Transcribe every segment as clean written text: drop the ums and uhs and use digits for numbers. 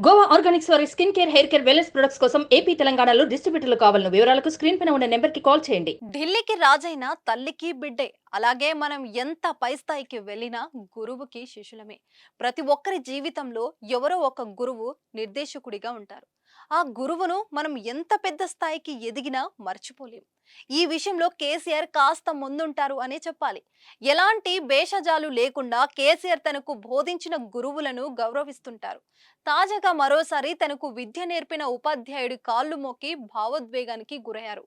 Goa Organics వారి skin care, hair care, wellness products కోసం AP, తెలంగాణలో డిస్ట్రిబ్యూటర్లు కావాలన్న వివరాలకు స్క్రీన్ పైన ఉన్న నెంబర్కి కాల్ చేయండి. ఢిల్లీకి రాజైన తల్లికి బిడ్డే. అలాగే మనం ఎంత పై స్థాయికి వెళ్ళినా గురువుకి శిష్యులమే. ప్రతి ఒక్కరి జీవితంలో ఎవరో ఒక గురువు నిర్దేశకుడిగా ఉంటారు. ఆ గురువును మనం ఎంత పెద్ద స్థాయికి ఎదిగినా మర్చిపోలేం. ఈ విషయంలో కేసీఆర్ కాస్త ముందుంటారు అనే చెప్పాలి. ఎలాంటి భేషజాలు లేకుండా కేసీఆర్ తనకు బోధించిన గురువులను గౌరవిస్తుంటారు. తాజాగా మరోసారి తనకు విద్య నేర్పిన ఉపాధ్యాయుడి కాళ్ళు మొక్కి భావోద్వేగానికి గురయ్యారు.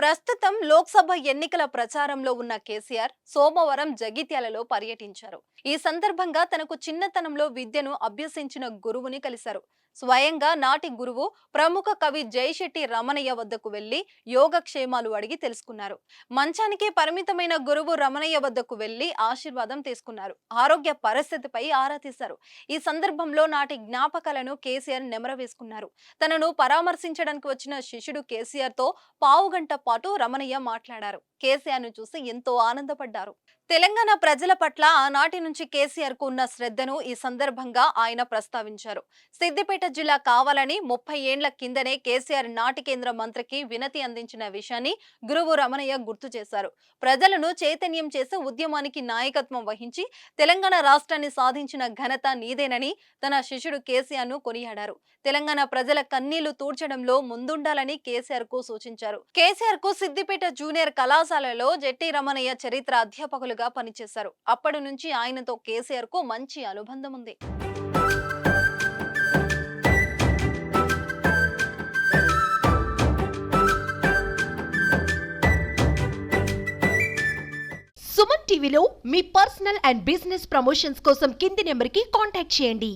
ప్రస్తుతం లోక్సభ ఎన్నికల ప్రచారంలో ఉన్న కేసీఆర్ సోమవారం జగిత్యాలలో పర్యటించారు. ఈ సందర్భంగా తనకు చిన్నతనంలో విద్యను అభ్యసించిన గురువుని కలిశారు. స్వయంగా నాటి గురువు ప్రముఖ కవి జయశెట్టి రమణయ్య వద్దకు వెళ్లి యోగక్షేమాలు అడిగి తెలుసుకున్నారు. మంచానికి పరిమితమైన గురువు రమణయ్య వద్దకు వెళ్లి ఆశీర్వాదం తీసుకున్నారు. ఆరోగ్య పరిస్థితిపై ఆరా తీశారు. ఈ సందర్భంలో నాటి జ్ఞాపకాలను కేసీఆర్ నెమరవేసుకున్నారు. తనను పరామర్శించడానికి వచ్చిన శిష్యుడు కేసీఆర్ తో పావుగంట పాటు రమణయ్య మాట్లాడారు. కేసీఆర్ ను చూసి ఎంతో ఆనందపడ్డారు. తెలంగాణ ప్రజల పట్ల ఆనాటి నుంచి కేసీఆర్ కు ఉన్న శ్రద్ధను ఈ సందర్భంగా ఆయన ప్రస్తావించారు. సిద్దిపేట జిల్లా కావాలని 30 ఏండ్ల కిందనే కేసీఆర్ నాటి కేంద్ర మంత్రికి వినతి అందించిన విషయాన్ని గురువు రమణయ్య గుర్తు చేశారు. ప్రజలను చైతన్యం చేసి ఉద్యమానికి నాయకత్వం వహించి తెలంగాణ రాష్ట్రాన్ని సాధించిన ఘనత నీదేనని తన శిష్యుడు కేసీఆర్ ను కొనియాడారు. తెలంగాణ ప్రజల కన్నీళ్లు తూడ్చడంలో ముందుండాలని కేసీఆర్ కు సూచించారు. కేసీఆర్ కు సిద్దిపేట జూనియర్ కళాశాలలో జెట్టి రమణయ్య చరిత్ర అధ్యాపకులుగా పనిచేశారు. అప్పటి నుంచి ఆయనతో కేసీఆర్ కు మంచి అనుబంధం ఉంది. సుమన్ టీవీలో మీ పర్సనల్ అండ్ బిజినెస్ ప్రమోషన్స్ కోసం కింది నెంబర్కి కాంటాక్ట్ చేయండి.